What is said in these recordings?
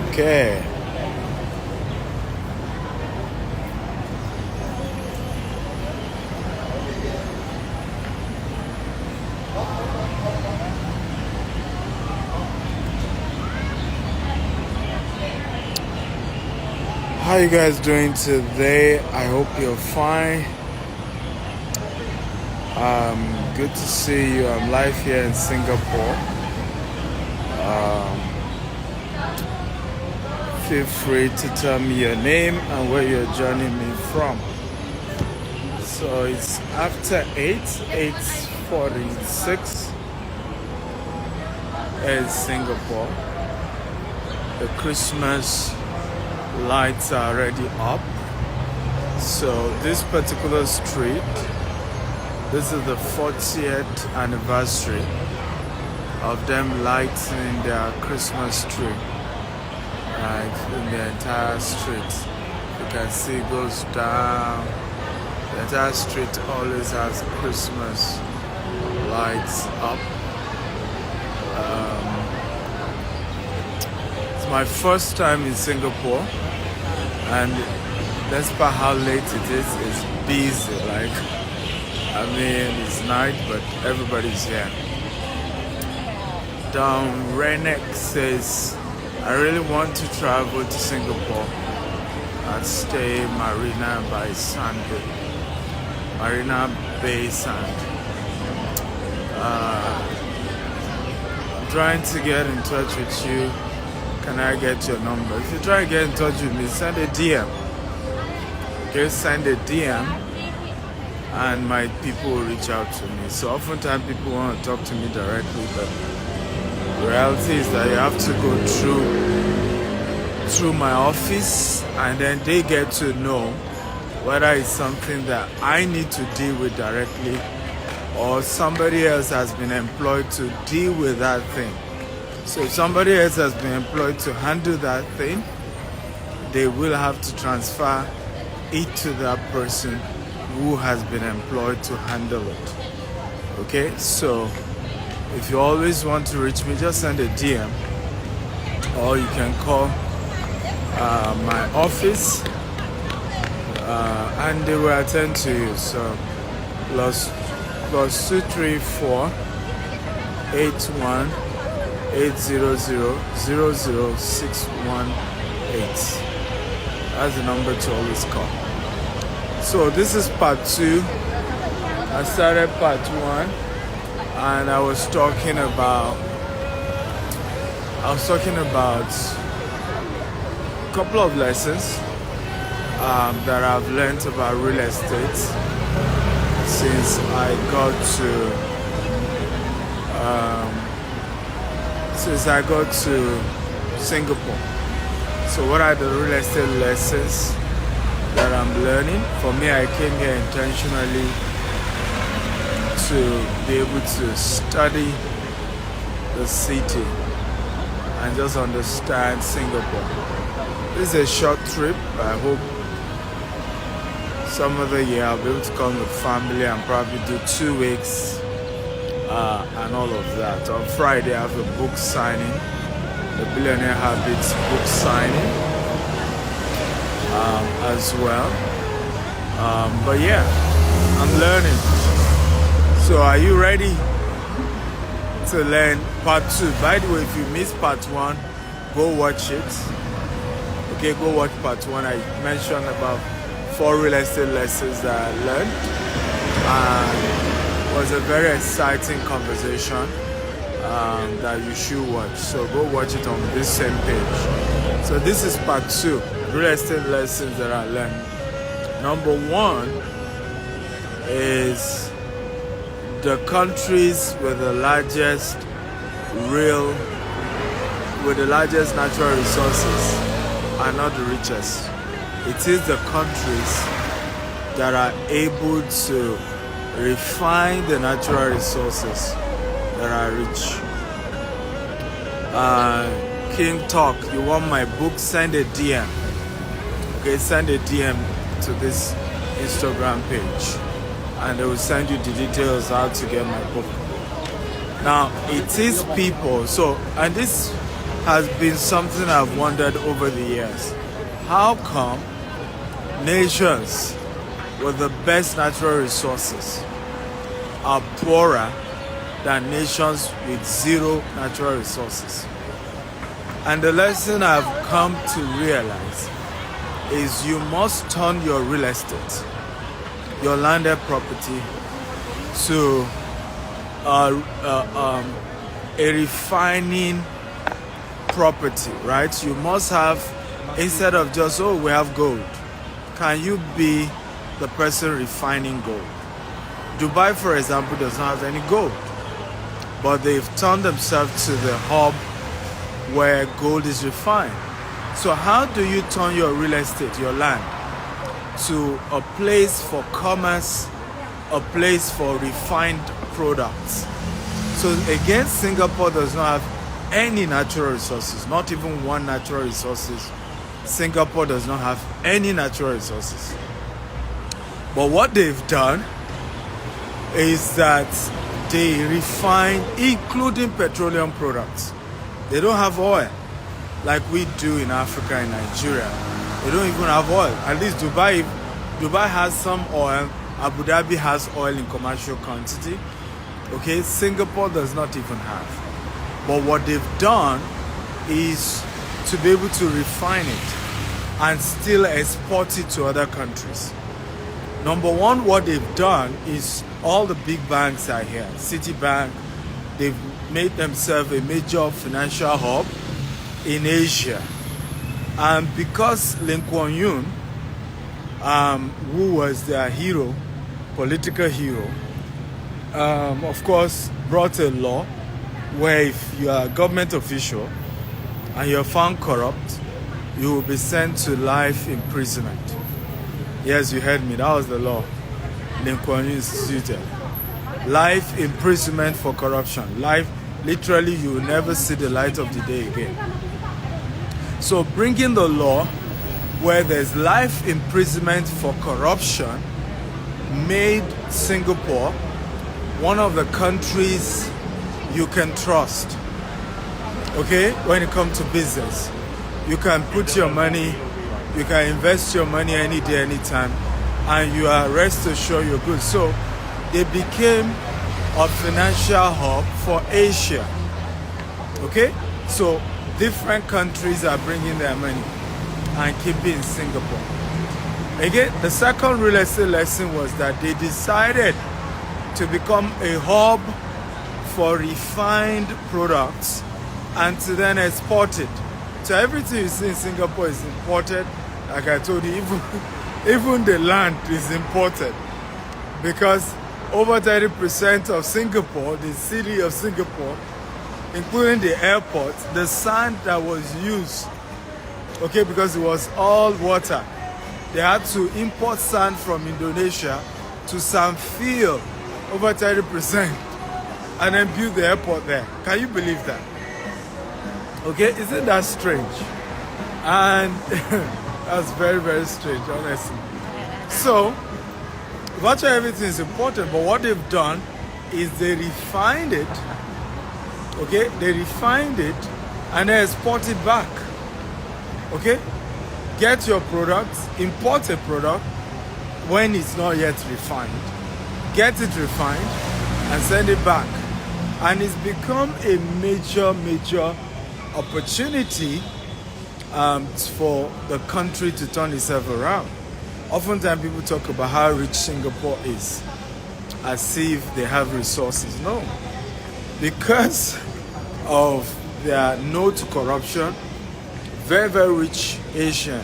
Okay. How you guys doing today? I hope you're fine. Good to see you. I'm live here in Singapore. Feel free to tell me your name and where you're joining me from. So it's after 8:46 in Singapore. The Christmas lights are already up. So this particular street, this is the 40th anniversary of them lighting their Christmas tree, right, in the entire street. You can see it goes down. The entire street always has Christmas lights up. It's my first time in Singapore, and despite how late it is, it's busy. Like, I mean, it's night, but everybody's here. Renek says, I really want to travel to Singapore and stay Marina Bay Sand. Marina Bay Sand. I'm trying to get in touch with you. Can I get your number? If you try to get in touch with me, send a DM. Okay, send a DM and my people will reach out to me. So oftentimes people want to talk to me directly, but the reality is that you have to go through my office, and then they get to know whether it's something that I need to deal with directly or somebody else has been employed to deal with that thing. So if somebody else has been employed to handle that thing, they will have to transfer it to that person who has been employed to handle it. Okay, so if you always want to reach me, just send a DM, or you can call my office and they will attend to you. So plus 234 81 800-00618. That's the number to always call. So this is part 2. I started part 1 and I was talking about a couple of lessons that I've learned about real estate since I got to Singapore. So what are the real estate lessons that I'm learning? For me, I came here intentionally to be able to study the city and just understand Singapore. This is a short trip. I hope some other year I'll be able to come with family and probably do 2 weeks and all of that. On Friday I have a book signing, the Billionaire Habits book signing as well. But yeah, I'm learning. So are you ready to learn part 2? By the way, if you missed part 1, go watch it. Okay, go watch part 1. I mentioned about 4 real estate lessons that I learned. It was a very exciting conversation that you should watch. So go watch it on this same page. So this is part 2, real estate lessons that I learned. Number 1 is the countries with the largest natural resources are not the richest. It is the countries that are able to refine the natural resources that are rich. King Talk, you want my book? Send a DM. Okay, send a DM to this Instagram page, and they will send you the details how to get my book. Now, it is people. So, and this has been something I've wondered over the years. How come nations with the best natural resources are poorer than nations with zero natural resources? And the lesson I've come to realize is you must turn your real estate, your landed property, to a refining property, right? You must have, instead of just, oh, we have gold, can you be the person refining gold? Dubai, for example, does not have any gold, but they've turned themselves to the hub where gold is refined. So how do you turn your real estate, your land, to a place for commerce, a place for refined products? So again, Singapore does not have any natural resources, not even one natural resources. Singapore does not have any natural resources. But what they've done is that they refine, including petroleum products. They don't have oil like we do in Africa and Nigeria. They don't even have oil. At least Dubai has some oil. Abu Dhabi has oil in commercial quantity. Okay, Singapore does not even have. But what they've done is to be able to refine it and still export it to other countries. Number one, what they've done is all the big banks are here. Citibank, they've made themselves a major financial hub in Asia. And because Lee Kuan Yew, who was their hero, political hero, of course, brought a law where if you are a government official and you're found corrupt, you will be sent to life imprisonment. Yes, you heard me. That was the law Lee Kuan Yew instituted. Life imprisonment for corruption. Life, literally, you will never see the light of the day again. So bringing the law where there's life imprisonment for corruption made Singapore one of the countries you can trust. Okay, when it comes to business, you can put your money, you can invest your money any day, anytime, and you are rest assured you're good. So they became a financial hub for Asia. Okay, so different countries are bringing their money and keeping in Singapore. Again, the second real estate lesson was that they decided to become a hub for refined products and to then export it. So everything you see in Singapore is imported. Like I told you, even the land is imported, because over 30% of Singapore, the city of Singapore, including the airport, the sand that was used, okay, because it was all water, they had to import sand from Indonesia to sand field, over 30%, and then build the airport there. Can you believe that? Okay, isn't that strange? And that's very, very strange, honestly. So, virtually everything is important, but what they've done is they refined it, okay? They refined it and they export it back, okay? Get your products, import a product when it's not yet refined, get it refined and send it back. And it's become a major opportunity for the country to turn itself around. Oftentimes people talk about how rich Singapore is, as if they have resources. No, because of their no to corruption, very, very rich Asian,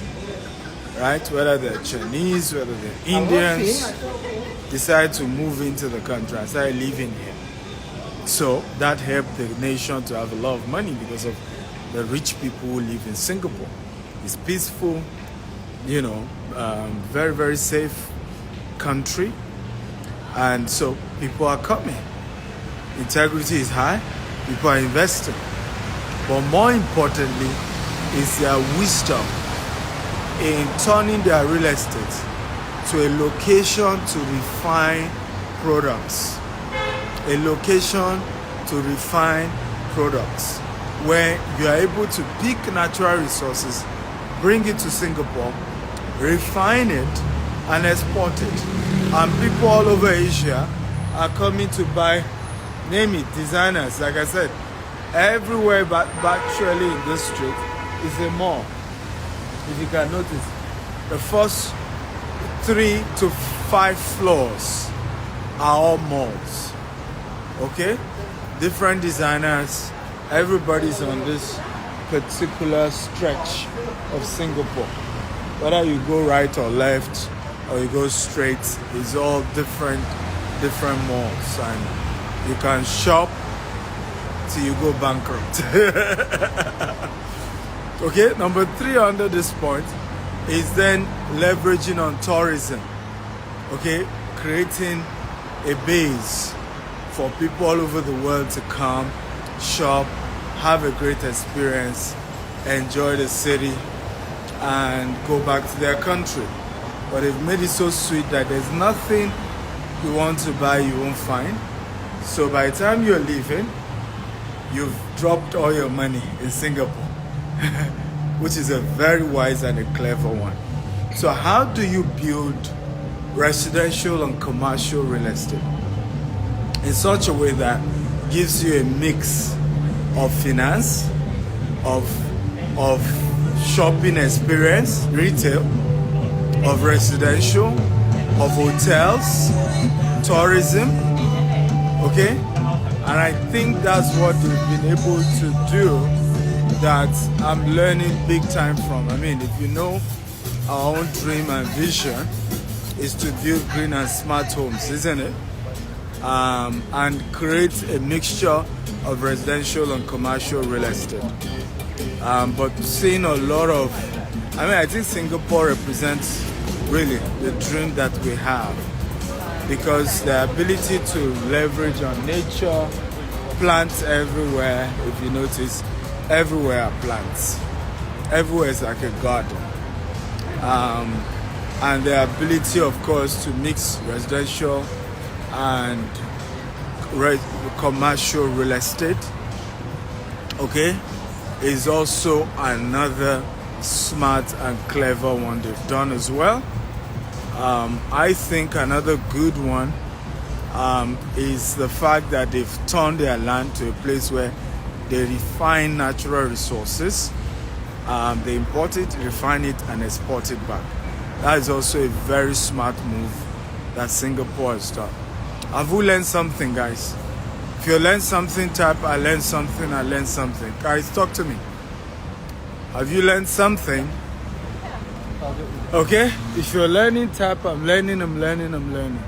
right? Whether they're Chinese, whether they're Indians, decide to move into the country and start living here. So that helped the nation to have a lot of money because of the rich people who live in Singapore. It's peaceful, you know, very, very safe country. And so people are coming. Integrity is high, people are investing. But more importantly is their wisdom in turning their real estate to a location to refine products. A location to refine products. where you are able to pick natural resources, bring it to Singapore, refine it, and export it. And people all over Asia are coming to buy, name it, designers. Like I said, everywhere but actually in this street is a mall. If you can notice, the first 3 to 5 floors are all malls. Okay? Different designers, everybody's on this particular stretch of Singapore. Whether you go right or left or you go straight, it's all different malls, and you can shop till you go bankrupt. Okay, number 3 under this point is then leveraging on tourism. Okay, creating a base for people all over the world to come, shop, have a great experience, enjoy the city, and go back to their country. But they've made it so sweet that there's nothing you want to buy you won't find. So by the time you're leaving, you've dropped all your money in Singapore, which is a very wise and a clever one. So how do you build residential and commercial real estate in such a way that gives you a mix of finance, of shopping experience, retail, of residential, of hotels, tourism, okay? And I think that's what we've been able to do that I'm learning big time from. I mean, if you know, our own dream and vision is to build green and smart homes, isn't it? And create a mixture of residential and commercial real estate. But seeing a lot of, I think Singapore represents really the dream that we have, because the ability to leverage on nature, plants everywhere. If you notice, everywhere are plants. Everywhere is like a garden. And the ability, of course, to mix residential and commercial real estate, okay, is also another smart and clever one they've done as well. I think another good one is the fact that they've turned their land to a place where they refine natural resources. They import it, refine it, and export it back. That is also a very smart move that Singapore has done. Have we learned something, guys? If you learn something, type I learned something, I learned something. Guys, talk to me. Have you learned something? Okay? If you're learning, type I'm learning, I'm learning, I'm learning.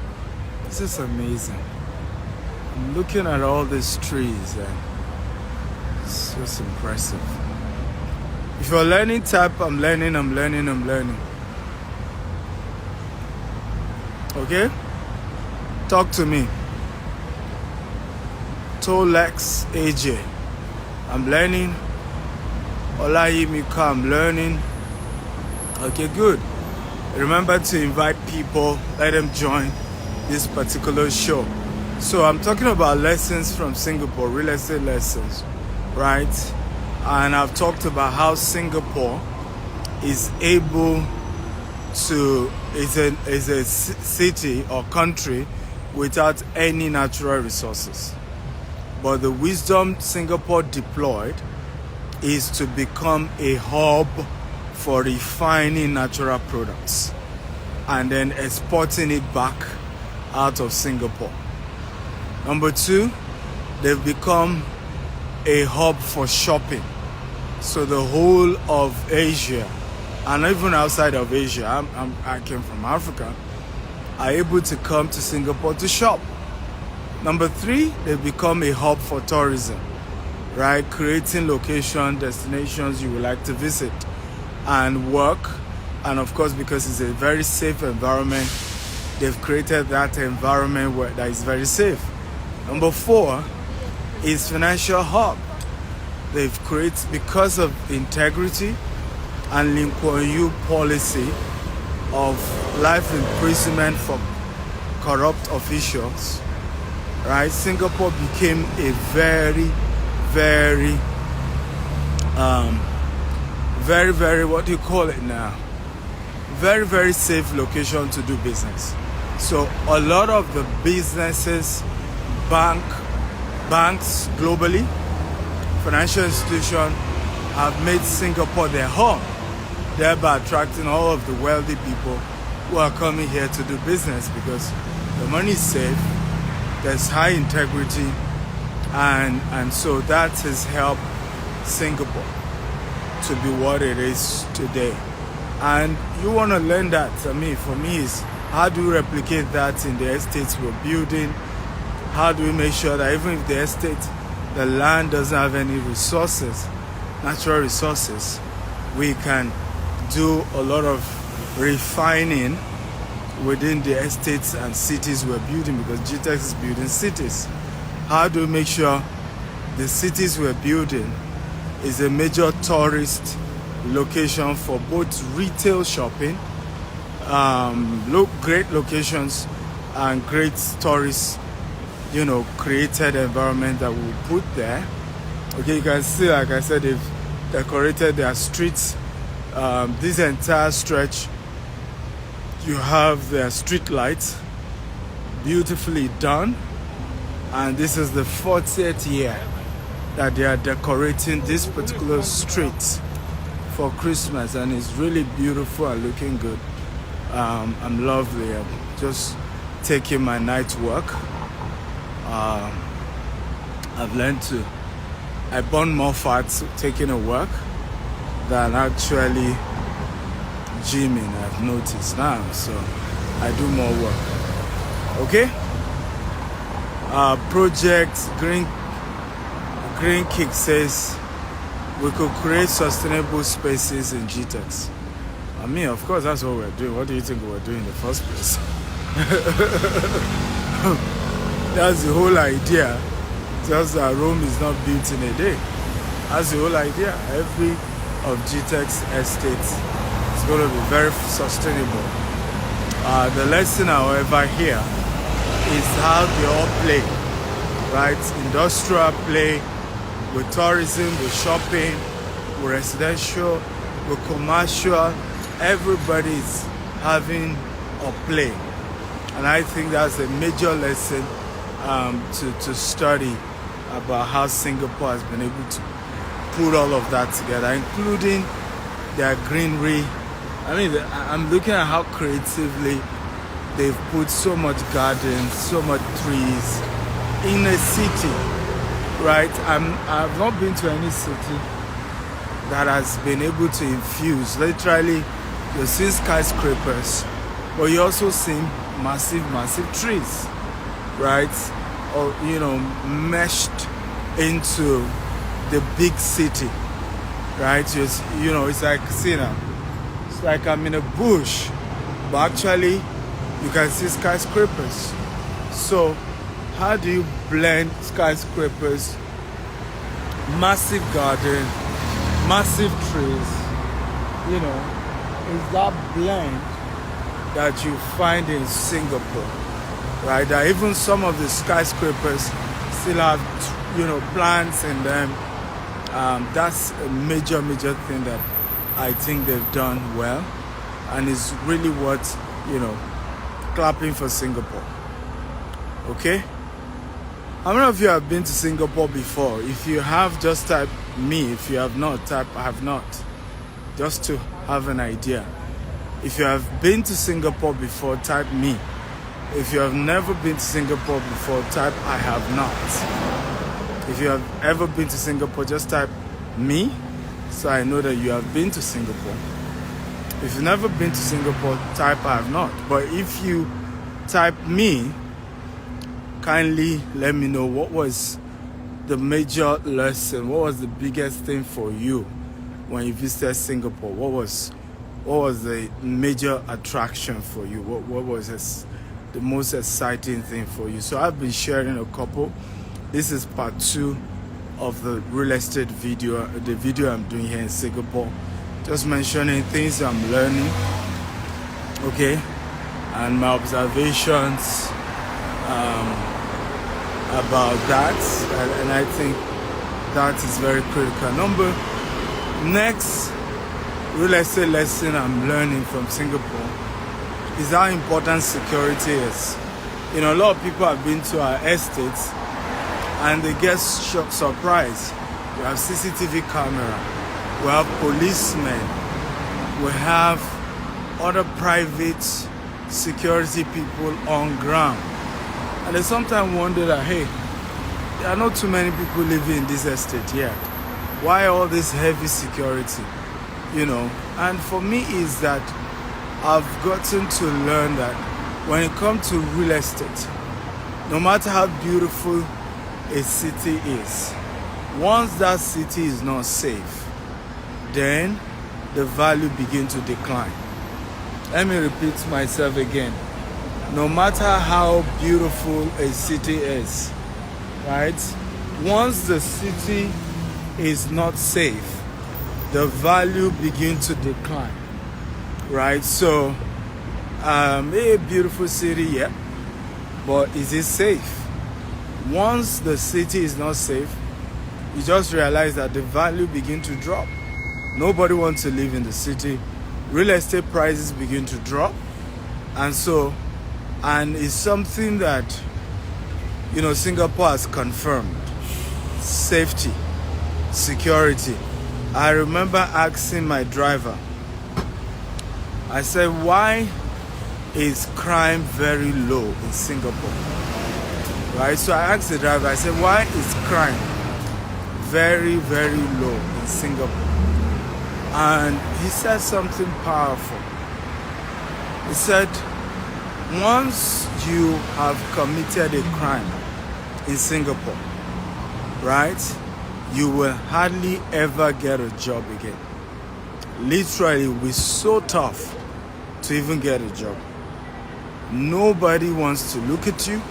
This is amazing. I'm looking at all these trees and it's just impressive. If you're learning, type I'm learning, I'm learning, I'm learning. Okay? Talk to me. Tolex AJ, I'm learning. Olayimika, I'm learning. Okay, good. Remember to invite people, let them join this particular show. So I'm talking about lessons from Singapore, real estate lessons, right? And I've talked about how Singapore is able to, is a city or country without any natural resources. But the wisdom Singapore deployed is to become a hub for refining natural products and then exporting it back out of Singapore. Number 2, they've become a hub for shopping. So the whole of Asia, and even outside of Asia, I came from Africa, are able to come to Singapore to shop. Number 3, they've become a hub for tourism, right? Creating location, destinations you would like to visit and work. And of course, because it's a very safe environment, they've created that environment that is very safe. Number 4 is financial hub. They've created, because of integrity and Lee Kuan Yew policy of life imprisonment for corrupt officials, right? Singapore became a very, very um, very, very, what do you call it now? Very, very safe location to do business. So a lot of the businesses, banks globally, financial institutions have made Singapore their home, thereby attracting all of the wealthy people who are coming here to do business because the money is safe, there's high integrity, and so that has helped Singapore to be what it is today. And you want to learn that. I mean, for me, is how do we replicate that in the estates we're building? How do we make sure that even if the estate, the land doesn't have any resources, natural resources, we can do a lot of refining within the estates and cities we're building, because GTEX is building cities. How do we make sure the cities we're building is a major tourist location for both retail shopping, great locations, and great tourist, created environment that we'll put there. Okay, you can see, like I said, they've decorated their streets. This entire stretch, you have their street lights, beautifully done. And this is the 40th year that they are decorating this particular street for Christmas, and it's really beautiful and looking good. I'm lovely. I'm just taking my night walk. I've learned I burn more fat taking a walk than actually gymming, I've noticed now. So I do more work. Okay? Project Green Kick says we could create sustainable spaces in GTEX. I mean, of course, that's what we're doing. What do you think we're doing in the first place? That's the whole idea. Just that Rome is not built in a day. That's the whole idea. Every of GTEX estates is going to be very sustainable. The lesson, however, here is how they all play, right? Industrial play with tourism, with shopping, with residential, with commercial. Everybody's having a play, and I think that's a major lesson to study about how Singapore has been able to put all of that together, including their greenery. I mean, I'm looking at how creatively they've put so much gardens, so much trees in a city, right? I've not been to any city that has been able to infuse, literally, you see skyscrapers, but you also see massive trees, right? Or, meshed into the big city, right? It's like, it's like I'm in a bush, but actually you can see skyscrapers. So how do you blend skyscrapers, massive garden, massive trees? Is that blend that you find in Singapore, right? That even some of the skyscrapers still have, plants in them. That's a major thing that I think they've done well, and it's really what, clapping for Singapore. Okay? How many of you have been to Singapore before? If you have, just type me. If you have not, type I have not, just to have an idea. If you have been to Singapore before, type me. If you have never been to Singapore before, type I have not. If you have ever been to Singapore, just type me, so I know that you have been to Singapore. If you've never been to Singapore, type I have not. But if you type me, kindly let me know what was the major lesson, what was the biggest thing for you when you visited Singapore. What was the major attraction for you? What was the most exciting thing for you? So I've been sharing a couple. This is part 2 of the real estate video, the video I'm doing here in Singapore. Just mentioning things I'm learning, okay, and my observations about that, and I think that is very critical. Next real estate lesson I'm learning from Singapore is how important security is. You know, a lot of people have been to our estates and they get surprised. We have CCTV camera, we have policemen, we have other private security people on ground. And they sometimes wonder that, hey, there are not too many people living in this estate yet. Why all this heavy security? You know, and for me is that I've gotten to learn that when it comes to real estate, no matter how beautiful a city is, once that city is not safe, then the value begins to decline. Let me repeat myself again. No matter how beautiful a city is, right? Once the city is not safe, the value begins to decline, right? So, a beautiful city, yeah, but is it safe? Once the city is not safe, you just realize that the value begins to drop. Nobody wants to live in the city. Real estate prices begin to drop, and it's something that, you know, Singapore has confirmed. Safety, security. I remember asking my driver, I said, why is crime very low in Singapore? Right? So I asked the driver, I said, why is crime very, very low in Singapore? And he said something powerful. He said, once you have committed a crime in Singapore, right, you will hardly ever get a job again. Literally, it will be so tough to even get a job. Nobody wants to look at you.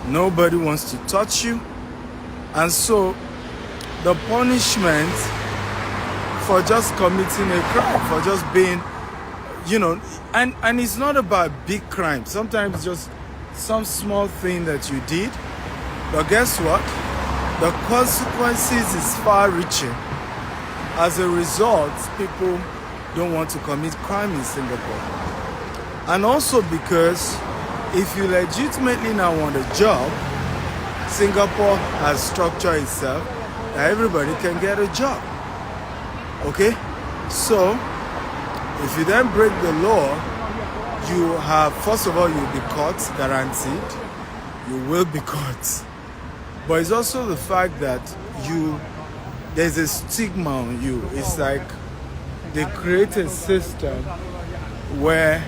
Nobody wants to touch you. And so the punishment for just committing a crime, for just being, you know, and it's not about big crime. Sometimes it's just some small thing that you did. But guess what? The consequences is far-reaching. As a result, people don't want to commit crime in Singapore. And also because if you legitimately now want a job, Singapore has structured itself that everybody can get a job. Okay? So, if you then break the law, you have, first of all, you'll be caught, guaranteed. You will be caught. But it's also the fact that there's a stigma on you. It's like they create a system where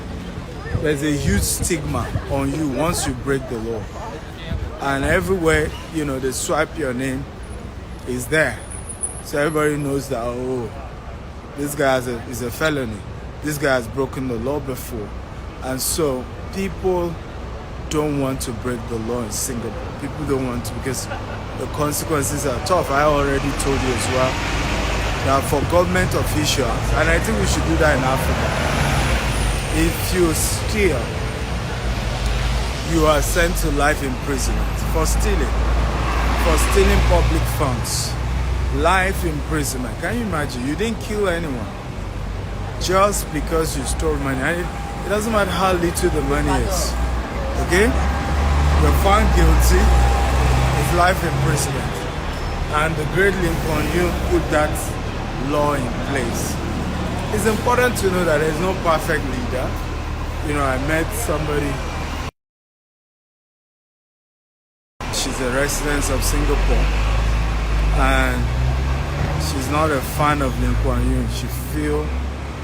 there's a huge stigma on you once you break the law. And everywhere, you know, they swipe your name is there. So everybody knows that, oh, this guy is a felony. This guy has broken the law before. And so people don't want to break the law in Singapore. People don't want to because the consequences are tough. I already told you as well that for government officials, and I think we should do that in Africa, if you steal, you are sent to life imprisonment for stealing public funds. Life imprisonment. Can you imagine? You didn't kill anyone just because you stole money. And it doesn't matter how little the money is. Okay? You're found guilty. It's life imprisonment. And the Great Lincoln, you put that law in place. It's important to know that there's no perfect leader. You know, I met somebody. She's a resident of Singapore. And she's not a fan of Lee Kuan Yew.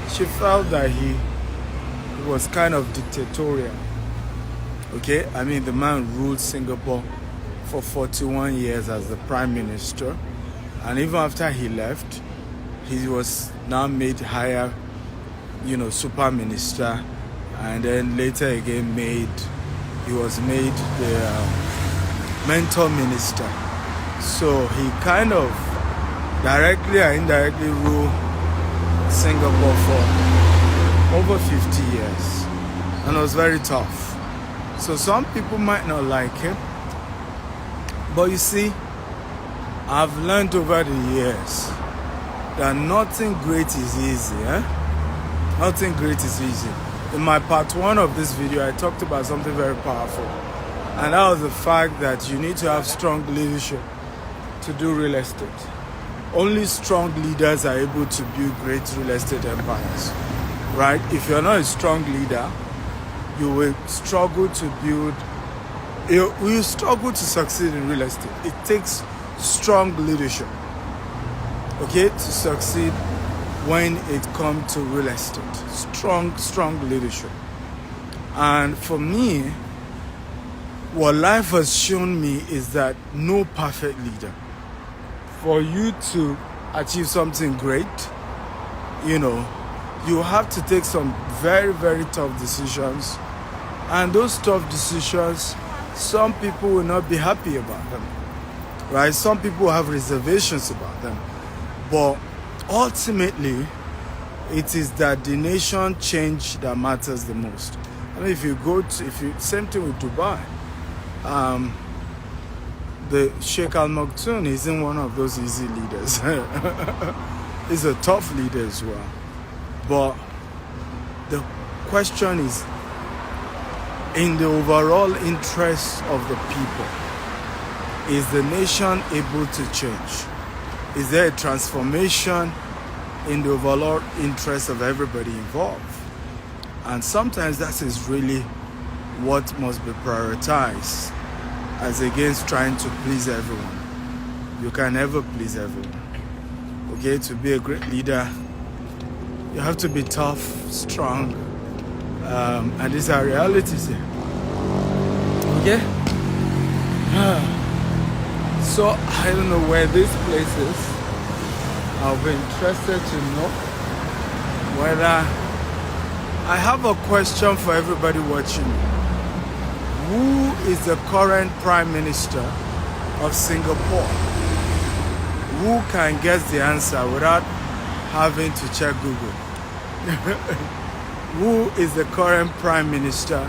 She felt that he was kind of dictatorial. Okay, I mean the man ruled Singapore for 41 years as the prime minister, and even after he left, he was now made higher, you know, super minister, and then later again he was made the mentor minister. So he kind of directly or indirectly ruled Singapore for over 50 years. And it was very tough. So some people might not like him. But you see, I've learned over the years that nothing great is easy. Nothing great is easy. In my part 1 of this video, I talked about something very powerful, and that was the fact that you need to have strong leadership to do real estate. Only strong leaders are able to build great real estate empires, right? If you're not a strong leader, you will struggle to build, you will struggle to succeed in real estate. It takes strong leadership, okay, to succeed when it comes to real estate. Strong leadership. And for me, what life has shown me is that no perfect leader. For you to achieve something great, you have to take some very, very tough decisions. And those tough decisions, some people will not be happy about them, right? Some people have reservations about them. But ultimately, it is that the nation change that matters the most. I mean, same thing with Dubai. The Sheikh Al Maktoum isn't one of those easy leaders. He's a tough leader as well. But the question is, in the overall interest of the people, is the nation able to change? Is there a transformation in the overall interest of everybody involved? And sometimes that is really what must be prioritized, as against trying to please everyone. You can never please everyone. Okay, to be a great leader, you have to be tough, strong, and these are realities here. Okay? So, I don't know where this place is. I'll be interested to know whether... I have a question for everybody watching. Who is the current Prime Minister of Singapore? Who can guess the answer without having to check Google? Who is the current Prime Minister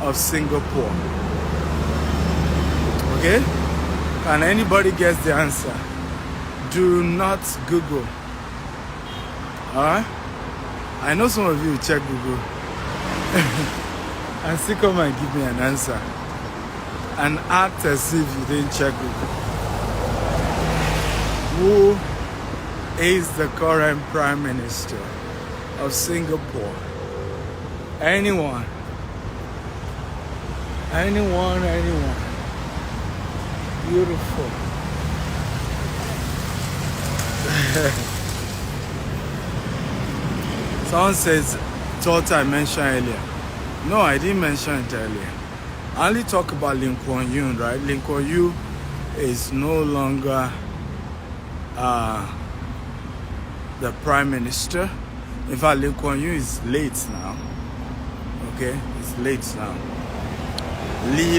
of Singapore? Okay? Can anybody guess the answer? Do not Google. Alright? I know some of you will check Google and still come and give me an answer and act as if you didn't check Google. Who is the current Prime Minister of Singapore? Anyone? Beautiful. Someone says, thought I mentioned earlier. No, I didn't mention it earlier. I only talk about Lee Kuan Yew, right? Lee Kuan Yew is no longer the Prime Minister. In fact, Lee Kuan Yew is late now. Okay, it's late now. Lee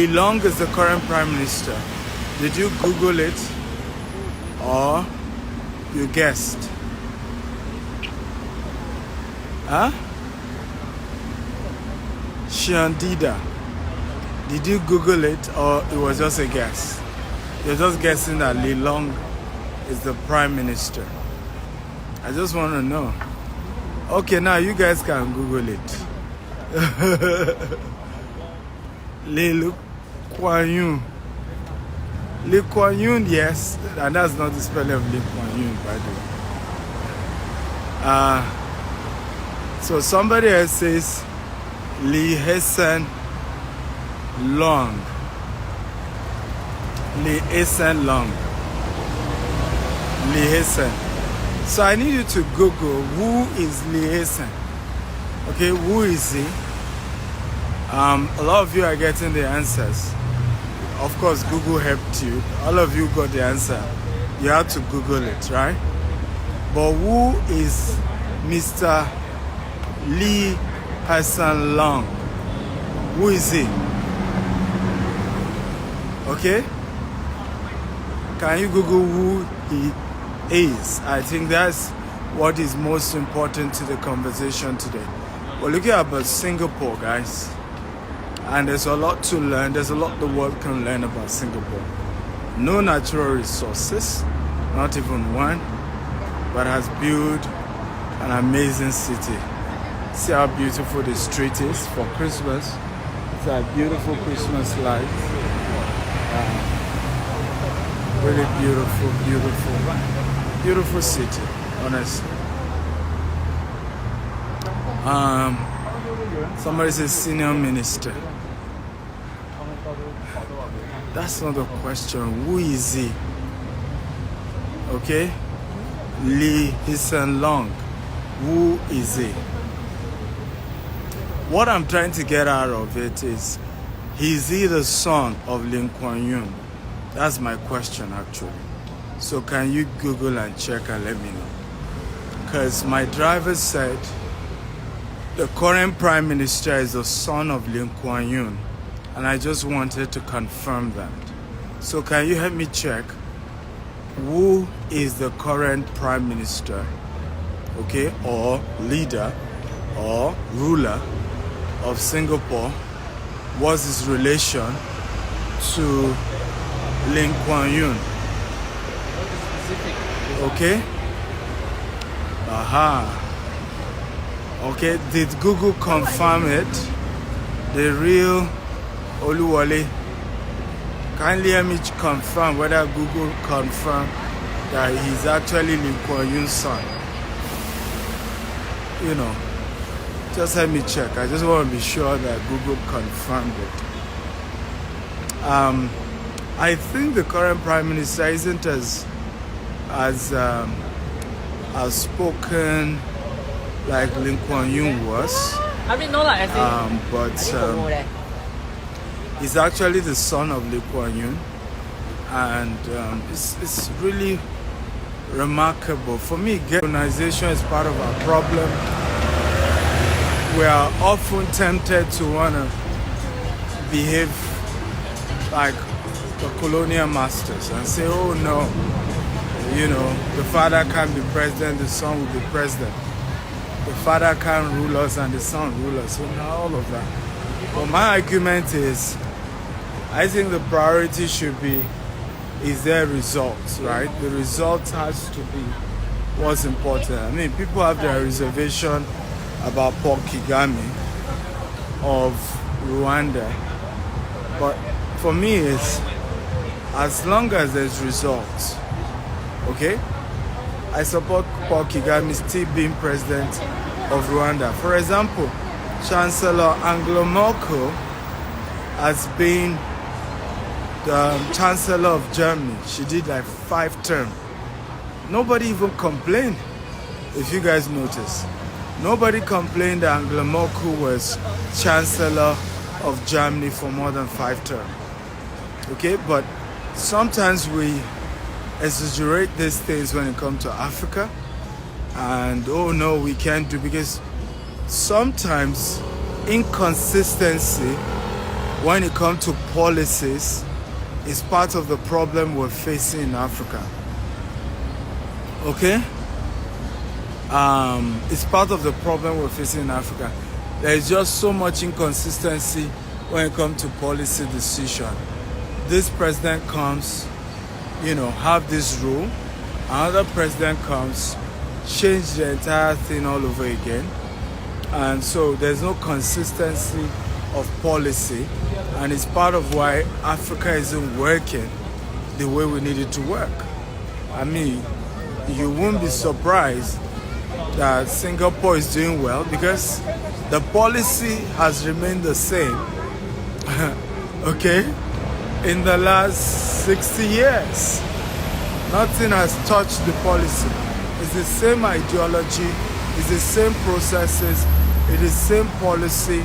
Long is the current Prime Minister. Did you Google it? Or you guessed? Huh? Shandida. Did you Google it or it was just a guess? You're just guessing that Lee Long is the Prime Minister. I just want to know. Okay, now you guys can Google it. Lee Kuan Yew. Lee Kuan Yew, yes, and that's not the spelling of Lee Kuan Yew, by the way. So somebody else says Lee Hsien Loong. Lee Hsien Loong. Lee Hsien. So I need you to Google who is Lee Hsien. Okay, who is he? A lot of you are getting the answers. Of course, Google helped you. All of you got the answer. You have to Google it, right? But who is Mr. Lee Hsien Loong? Who is he? Okay? Can you Google who he is? I think that's what is most important to the conversation today. We're looking about Singapore, guys. And there's a lot to learn. There's a lot the world can learn about Singapore. no natural resources, not even one, but has built an amazing city. See how beautiful the street is for Christmas. It's a beautiful Christmas light. Really beautiful, beautiful, beautiful city, honestly. Somebody says senior minister. That's not the question. Who is he? Okay? Lee Hsien Loong. Who is he? What I'm trying to get out of it is he the son of Lee Kuan Yew? That's my question, actually. So can you Google and check and let me know? Because my driver said the current prime minister is the son of Lee Kuan Yew, and I just wanted to confirm that. So can you help me check who is the current prime minister, okay, or leader or ruler of Singapore? What's his relation to Lee Kuan Yew? Okay? Aha. Okay, did Google confirm it? The real Oluwole. Kindly let me confirm whether Google confirmed that he's actually Lee Kuan Yew's son. You know, just let me check. I just want to be sure that Google confirmed it. I think the current prime minister isn't as outspoken like Lee Kuan Yew was, but he's actually the son of Lee Kuan Yew, and it's really remarkable. For me, colonization is part of our problem. We are often tempted to want to behave like the colonial masters and say, oh no, you know, the father can't be president, the son will be president. The father can't rule us and the son rule us. So now all of that. But my argument is, I think the priority should be, is there results, right? The result has to be what's important. I mean, people have their reservation about Paul Kagame of Rwanda. But for me, it's as long as there's results, okay? I support Paul Kagame still being president of Rwanda. For example, Chancellor Angela Merkel has been the Chancellor of Germany. She did like 5 terms. Nobody even complained, if you guys notice. Nobody complained that Angela Merkel was Chancellor of Germany for more than 5 terms. Okay, but sometimes we exaggerate these things when it comes to Africa, and oh no, we can't do, because sometimes inconsistency when it comes to policies is part of the problem we're facing in Africa. Okay? It's part of the problem we're facing in Africa. There is just so much inconsistency when it comes to policy decision. This president comes, you know, have this rule. Another president comes, change the entire thing all over again. And so there's no consistency of policy. And it's part of why Africa isn't working the way we need it to work. I mean, you won't be surprised that Singapore is doing well because the policy has remained the same, okay, in the last 60 years. Nothing has touched the policy. It's the same ideology, it's the same processes, it is the same policy,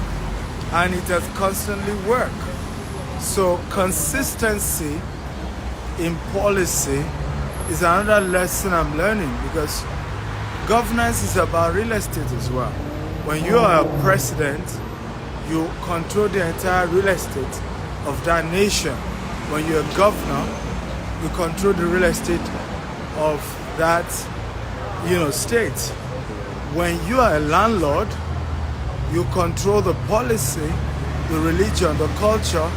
and it has constantly worked. So consistency in policy is another lesson I'm learning, because governance is about real estate as well. When you are a president, you control the entire real estate of that nation. When you're a governor, you control the real estate of that, you know, state. When you are a landlord, you control the policy, the religion, the culture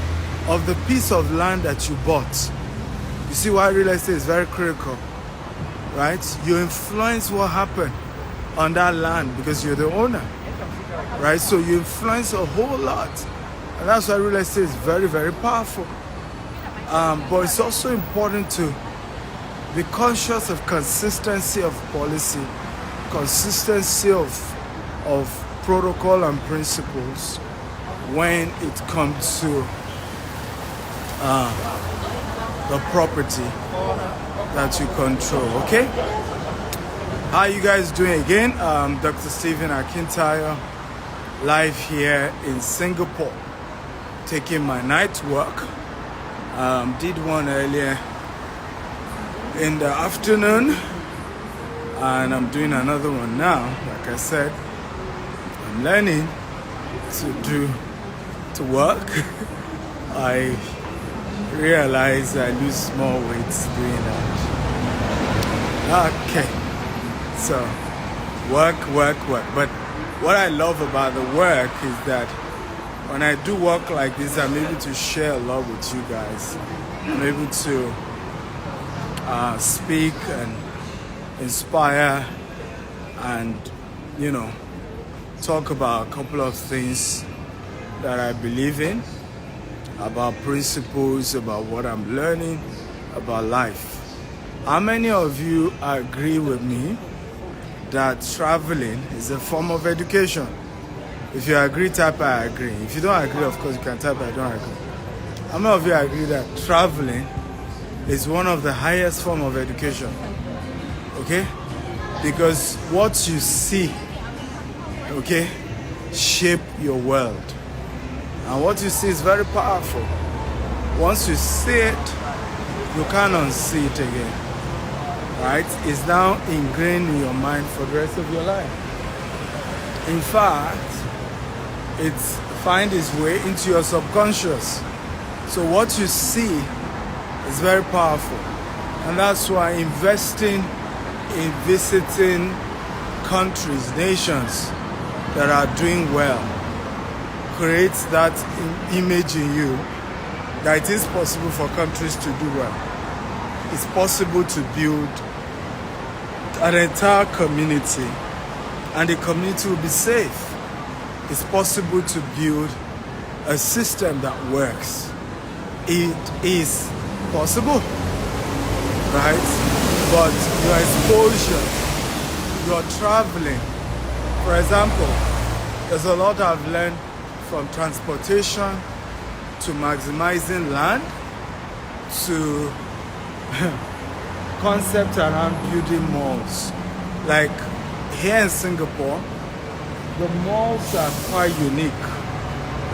of the piece of land that you bought. You You see why real estate is very critical, right? You influence what happened on that land because you're the owner, right? So you influence a whole lot. And that's why real estate is very, very powerful. But it's also important to be conscious of consistency of policy, consistency of protocol and principles when it comes to the property that you control, okay? How are you guys doing again? Dr. Stephen Akintayo, live here in Singapore, taking my night work. Did one earlier in the afternoon, and I'm doing another one now. Like I said, I'm learning to work. I realize I lose more weight doing that. Okay, so work. But what I love about the work is that when I do work like this, I'm able to share a lot with you guys. I'm able to speak and inspire and, talk about a couple of things that I believe in, about principles, about what I'm learning, about life. How many of you agree with me that traveling is a form of education? If you agree, type I agree. If you don't agree, of course, you can type I don't agree. How many of you agree that traveling is one of the highest form of education? Okay? Because what you see, okay, shape your world. And what you see is very powerful. Once you see it, you can't unsee it again. Right? It's now ingrained in your mind for the rest of your life. In fact, it finds its way into your subconscious. So what you see is very powerful. And that's why investing in visiting countries, nations that are doing well, creates that image in you that it is possible for countries to do well. It's possible to build an entire community and the community will be safe. It's possible to build a system that works. It is possible, right? But your exposure, your traveling, for example, there's a lot I've learned from transportation to maximizing land to concept around building malls. Like here in Singapore, the malls are quite unique,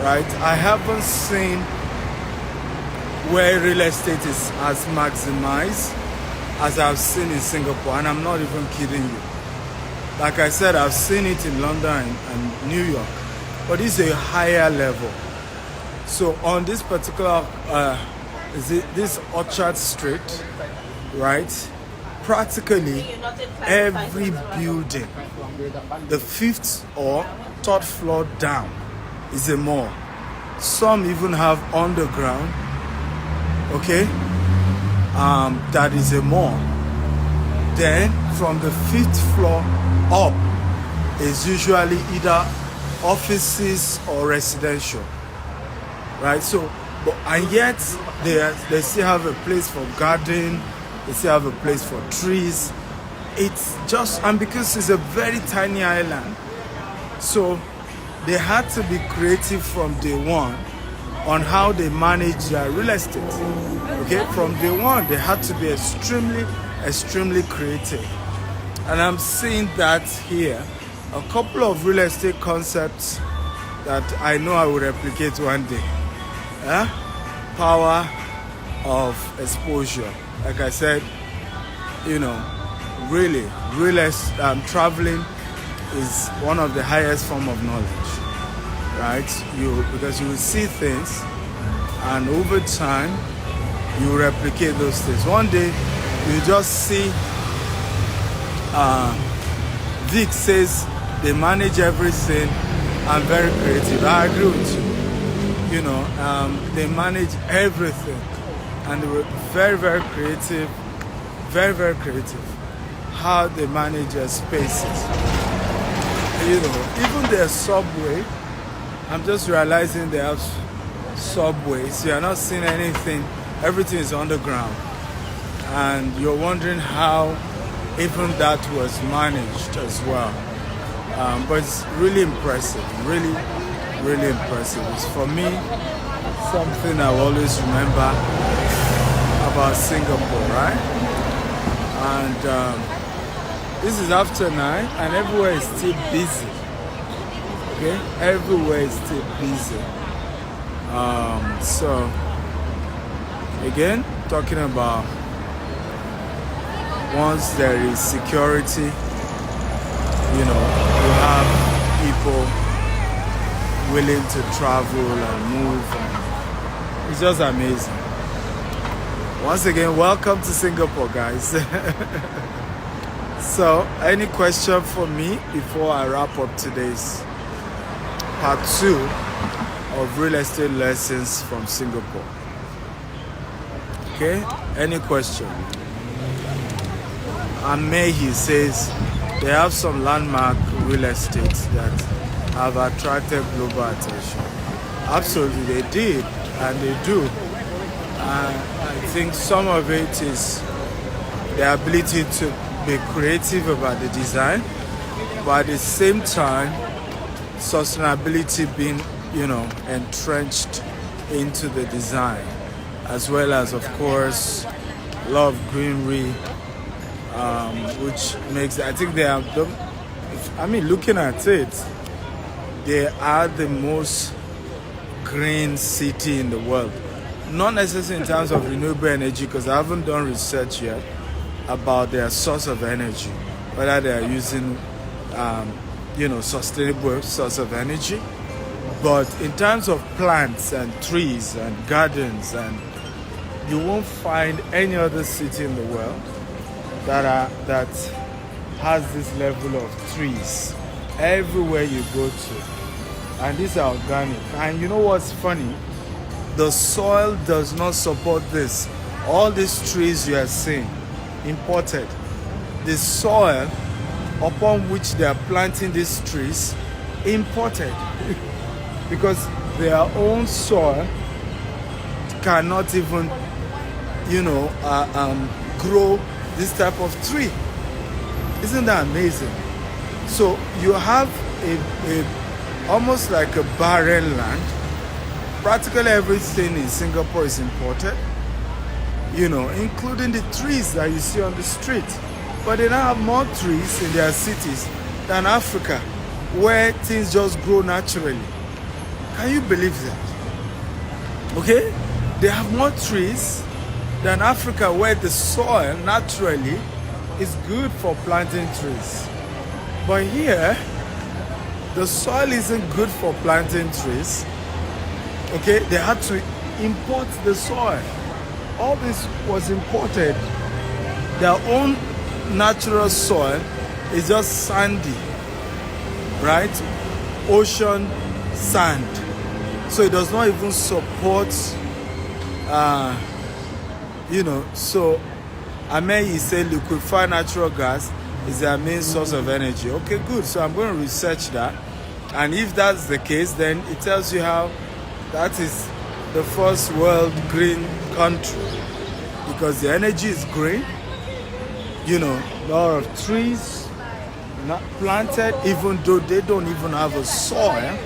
right? I haven't seen where real estate is as maximized as I've seen in Singapore, and I'm not even kidding you. Like I said, I've seen it in London and New York, but it's a higher level. So on this particular, this Orchard Street, right? Practically every building, the 5th or 3rd floor down, is a mall. Some even have underground, okay, that is a mall. Then from the 5th floor up is usually either offices or residential, right? So, and yet they still have a place for garden, they still have a place for trees. It's just, and because it's a very tiny island, so they had to be creative from day one on how they manage their real estate. Okay, from day one, they had to be extremely creative. And I'm seeing that here. A couple of real estate concepts that I know I will replicate one day. Power of exposure. Like I said, really, traveling is one of the highest form of knowledge, right? Because you will see things, and over time, you replicate those things. One day, you just see. Vic says they manage everything and very creative. I agree with you. They manage everything and they were very, very creative, very, very creative. How they manage their spaces. You know, even their subway, I'm just realizing they have subways. You are not seeing anything, everything is underground. And you're wondering how even that was managed as well. But it's really impressive, really, really impressive. It's for me something I will always remember about Singapore, right? And this is after 9 and everywhere is still busy. Okay, everywhere is still busy. So again, talking about once there is security, you know, you have people willing to travel and move, and it's just amazing. Once again, welcome to Singapore, guys. So, any question for me before I wrap up today's part 2 of real estate lessons from Singapore? Okay, any question? And May, he says they have some landmark real estate that have attracted global attention. Absolutely, they did, and they do. I think some of it is the ability to be creative about the design, but at the same time, sustainability being, you know, entrenched into the design, as well as, of course, a lot of greenery, which makes, I think they have, I mean, looking at it, they are the most green city in the world. Not necessarily in terms of renewable energy, because I haven't done research yet about their source of energy, whether they are using, you know, sustainable source of energy. But in terms of plants and trees and gardens, and you won't find any other city in the world that has this level of trees everywhere you go to, and these are organic. And you know what's funny? The soil does not support this. All these trees you are seeing, imported. The soil upon which they are planting these trees, imported. Because their own soil cannot even, you know, grow this type of tree. Isn't that amazing? So you have a almost like a barren land. Practically everything in Singapore is imported, you know, including the trees that you see on the street. But they now have more trees in their cities than Africa, where things just grow naturally. Can you believe that? Okay? They have more trees than Africa, where the soil naturally is good for planting trees. But here, the soil isn't good for planting trees. Okay, they had to import the soil. All this was imported. Their own natural soil is just sandy, right? Ocean sand. So it does not even support, you know. So Amey, he said liquefied natural gas is their main source of energy. Okay, good. So I'm going to research that. And if that's the case, then it tells you how that is the first world green country, because the energy is green, you know, a lot of trees not planted, even though they don't even have a soil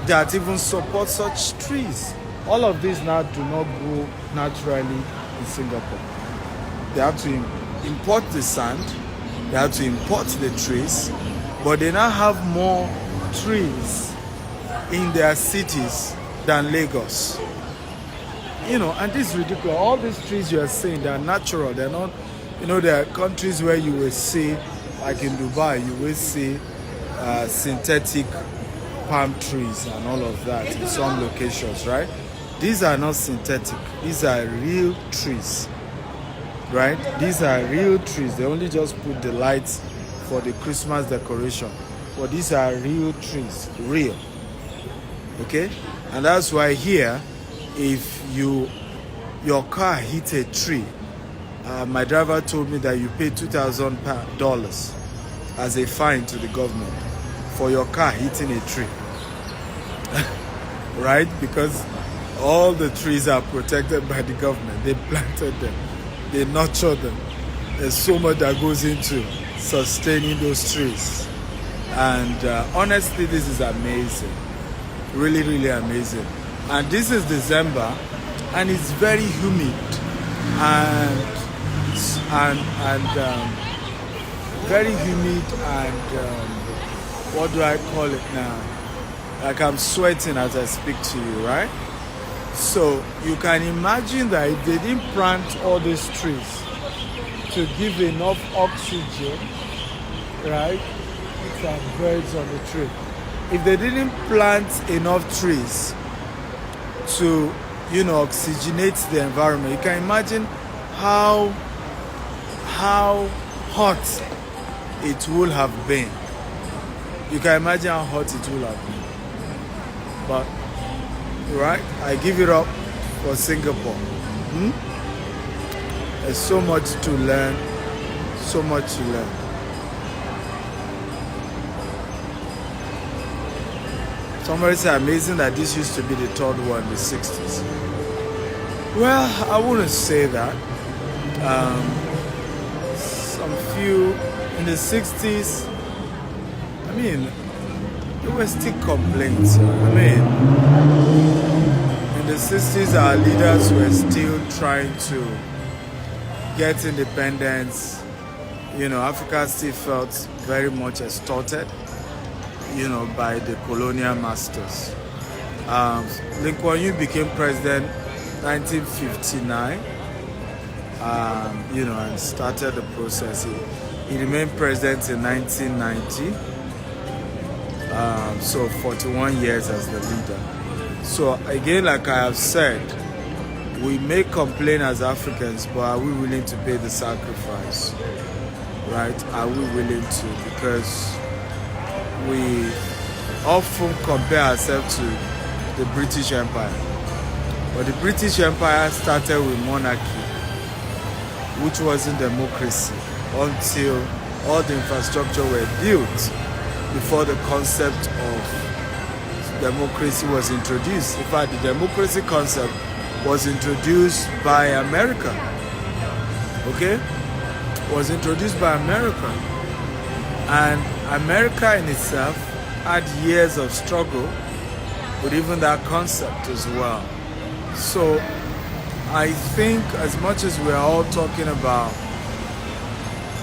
that even supports such trees. All of these now do not grow naturally in Singapore. They have to import the sand, they have to import the trees, but they now have more trees in their cities than Lagos. You know, and this is ridiculous. All these trees you are seeing, they are natural. They're not, you know, there are countries where you will see, like in Dubai, you will see synthetic palm trees and all of that in some locations, right? These are not synthetic. These are real trees, right? These are real trees. They only just put the lights for the Christmas decoration. But these are real trees, real. Okay? And that's why here, if you your car hit a tree, my driver told me that you pay $2,000 as a fine to the government for your car hitting a tree. Right? Because all the trees are protected by the government. They planted them, they nurture them. There's so much that goes into sustaining those trees. And honestly, this is amazing. Really, really amazing. And this is December, and it's very humid and very humid and what do I call it now? Like I'm sweating as I speak to you, right? So you can imagine that if they didn't plant all these trees to give enough oxygen, right? It's our birds on the tree. If they didn't plant enough trees to, oxygenate the environment, you can imagine how hot it would have been. You can imagine how hot it would have been. But, right, I give it up for Singapore. There's so much to learn, so much to learn. Somebody said, amazing that this used to be the third war in the 60s. Well, I wouldn't say that. Some few in the 60s, I mean, there were still complaints. I mean, in the 60s, our leaders were still trying to get independence. Africa still felt very much extorted, by the colonial masters. Lee Kuan Yew became president 1959, and started the process. He remained president in 1990, so 41 years as the leader. So again, like I have said, we may complain as Africans, but are we willing to pay the sacrifice? Right? Are we willing to? Because we often compare ourselves to the British Empire. But the British Empire started with monarchy, which wasn't democracy, until all the infrastructure were built before the concept of democracy was introduced. In fact, the democracy concept was introduced by America. Okay? Was introduced by America. And America in itself had years of struggle with even that concept as well. So I think as much as we're all talking about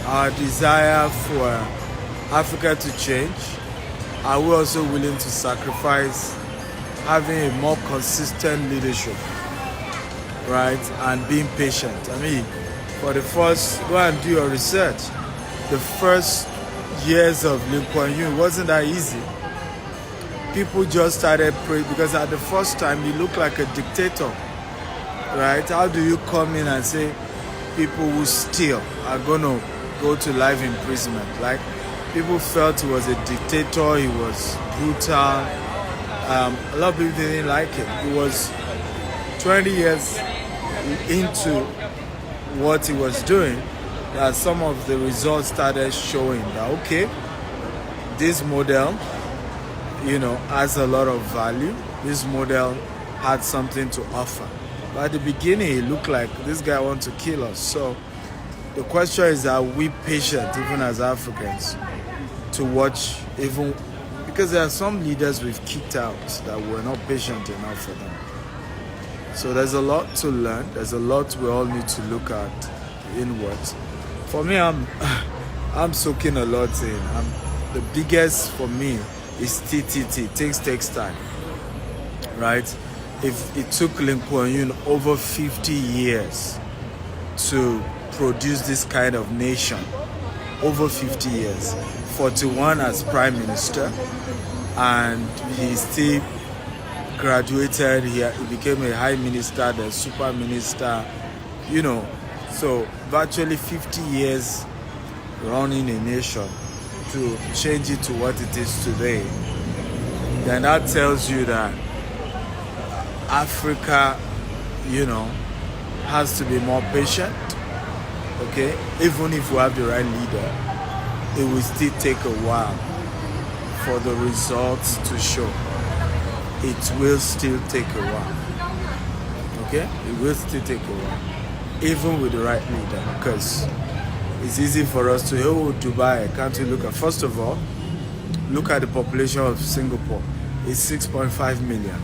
our desire for Africa to change, are we also willing to sacrifice having a more consistent leadership, right? And being patient. I mean, for the first, go and do your research. The first years of Lee Kuan Yew wasn't that easy. People just started praying because at the first time he looked like a dictator, right? How do you come in and say people who steal are gonna go to life imprisonment? Like, people felt he was a dictator, he was brutal. A lot of people didn't like him. He was 20 years into what he was doing that some of the results started showing that, okay, this model, has a lot of value. This model had something to offer. But at the beginning, it looked like this guy wants to kill us. So the question is, are we patient, even as Africans, to watch, even because there are some leaders we've kicked out that we're not patient enough for them. So there's a lot to learn. There's a lot we all need to look at inwards. For me, I'm soaking a lot in. The biggest for me is TTT. Things takes time, right? If it took Lee Kuan Yew over 50 years to produce this kind of nation, over 50 years, 41 as prime minister, and he still graduated, he became a high minister, then super minister, so virtually 50 years running a nation to change it to what it is today. Then that tells you that Africa, has to be more patient. Okay, even if we have the right leader, it will still take a while for the results to show. It will still take a while. Okay, it will still take a while, even with the right leader, because it's easy for us to, oh, Dubai, can't you look at, first of all, look at the population of Singapore. It's 6.5 million.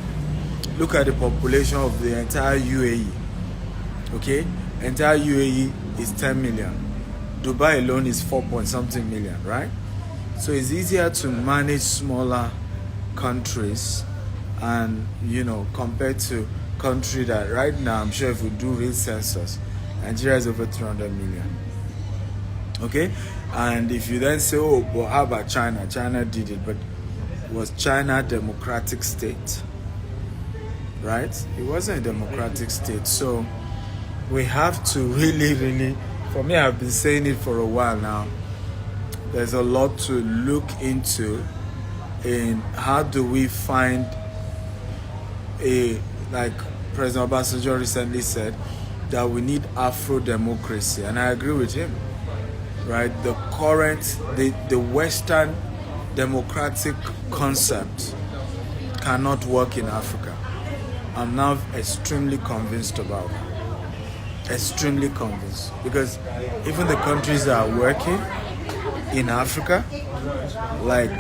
Look at the population of the entire UAE. Okay, entire UAE is 10 million. Dubai alone is 4 point something million, right? So it's easier to manage smaller countries, and compared to country that right now, I'm sure if we do real census, Nigeria is over 300 million. Okay, and if you then say, oh, but how about China? China did it, but was China a democratic state? Right? It wasn't a democratic state. So we have to really, for me, I've been saying it for a while now, there's a lot to look into in how do we find like President Obasanjo recently said, that we need Afro-democracy, and I agree with him. Right, the Western democratic concept cannot work in Africa. I'm now extremely convinced about it. Extremely convinced, because even the countries that are working in Africa, like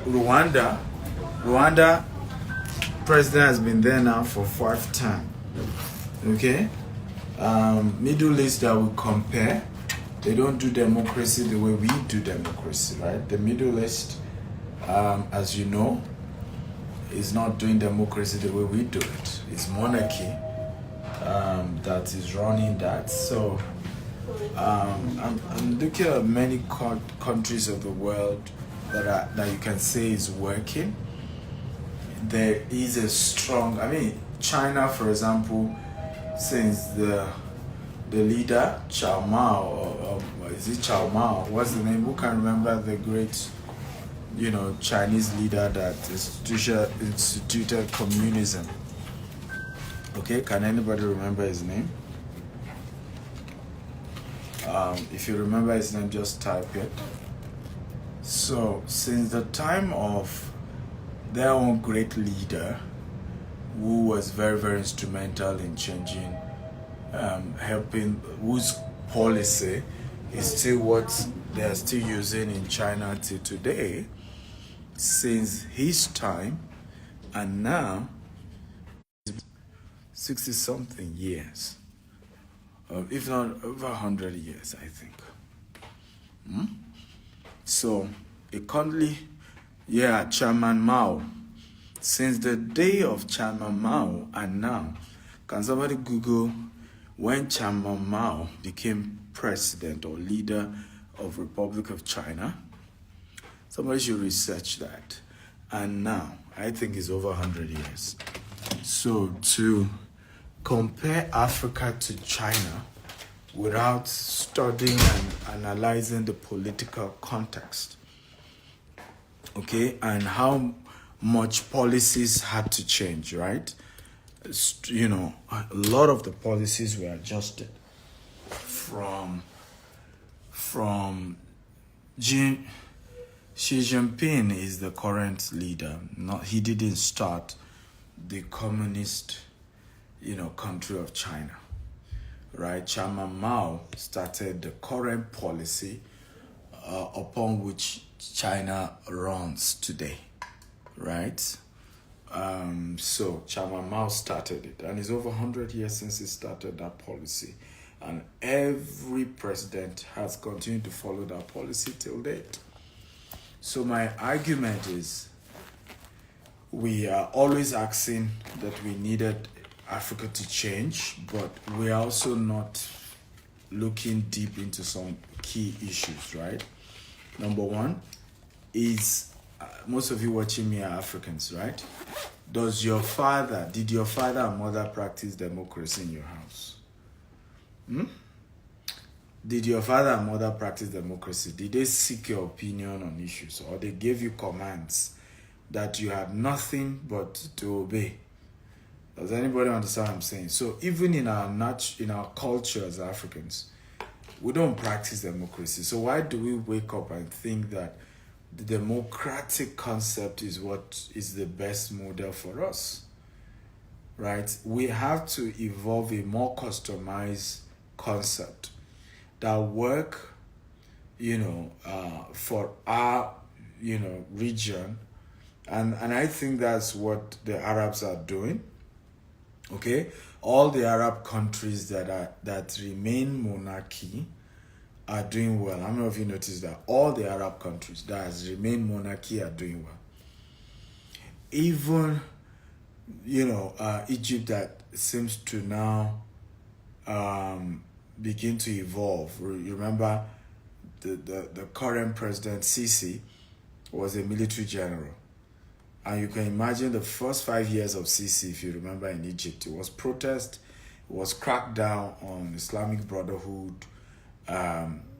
Rwanda president has been there now for 4th time. Okay. Middle East that we compare, they don't do democracy the way we do democracy, right? The Middle East, as you know, is not doing democracy the way we do it. It's monarchy that is running that. So I'm looking at many countries of the world that you can say is working. There is a strong, China, for example, since the leader Chow Mao, or is it Chow Mao? What's the name? Who can remember the great, Chinese leader that instituted communism? Okay, can anybody remember his name? If you remember his name, just type it. So since the time of their own great leader, who was very, very instrumental in changing, helping, whose policy is still what they are still using in China till today, since his time and now, 60-something years, if not over 100 years, I think. So, currently, Chairman Mao. Since the day of Chairman Mao and now, can somebody Google when Chairman Mao became president or leader of Republic of China? Somebody should research that. And now, I think it's over 100 years. So to compare Africa to China without studying and analyzing the political context, okay, and how much policies had to change, right? A lot of the policies were adjusted from Xi Jinping is the current leader. He didn't start the communist, country of China, right? Chairman Mao started the current policy upon which China runs today, right? So Chairman Mao started it, and it's over 100 years since he started that policy, and every president has continued to follow that policy till date. So my argument is, we are always asking that we needed Africa to change, but we are also not looking deep into some key issues, right? Number one is, most of you watching me are Africans, right? Did your father and mother practice democracy in your house? Did your father and mother practice democracy? Did they seek your opinion on issues, or they gave you commands that you had nothing but to obey? Does anybody understand what I'm saying? So even in our culture as Africans, we don't practice democracy. So why do we wake up and think that the democratic concept is what is the best model for us? Right? We have to evolve a more customized concept that work, for our, region. And I think that's what the Arabs are doing. Okay? All the Arab countries that remain monarchy are doing well. How many of you noticed that? All the Arab countries that has remained monarchy are doing well. Even, Egypt that seems to now begin to evolve. You remember the current president, Sisi, was a military general. And you can imagine the first 5 years of Sisi, if you remember, in Egypt. It was protest, it was crackdown on Islamic Brotherhood.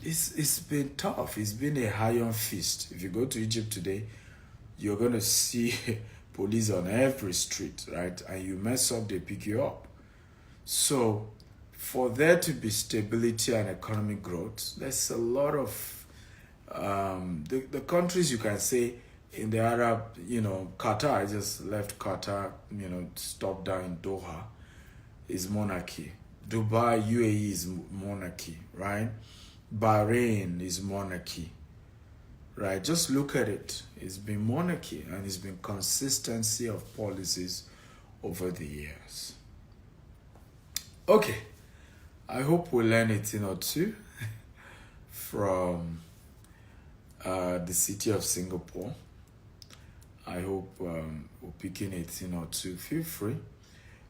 It's been tough. It's been a iron fist. If you go to Egypt today, you're going to see police on every street, right? And you mess up, they pick you up. So for there to be stability and economic growth, there's a lot of the countries you can say in the Arab, Qatar, I just left Qatar, stopped down in Doha, is monarchy. Dubai, UAE is monarchy, right? Bahrain is monarchy, right? Just look at it. It's been monarchy, and it's been consistency of policies over the years. Okay, I hope we learn a thing or two from the city of Singapore. I hope we're picking a thing or two. Feel free.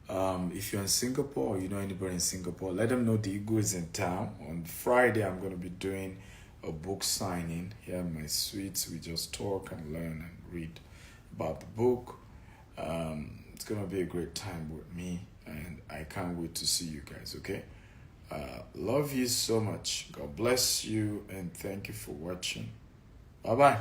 If you're in Singapore or you know anybody in Singapore, let them know the Eagle is in town. On Friday, I'm going to be doing a book signing here in my suite. We just talk and learn and read about the book. It's going to be a great time with me, and I can't wait to see you guys, okay? Love you so much. God bless you, and thank you for watching. Bye-bye.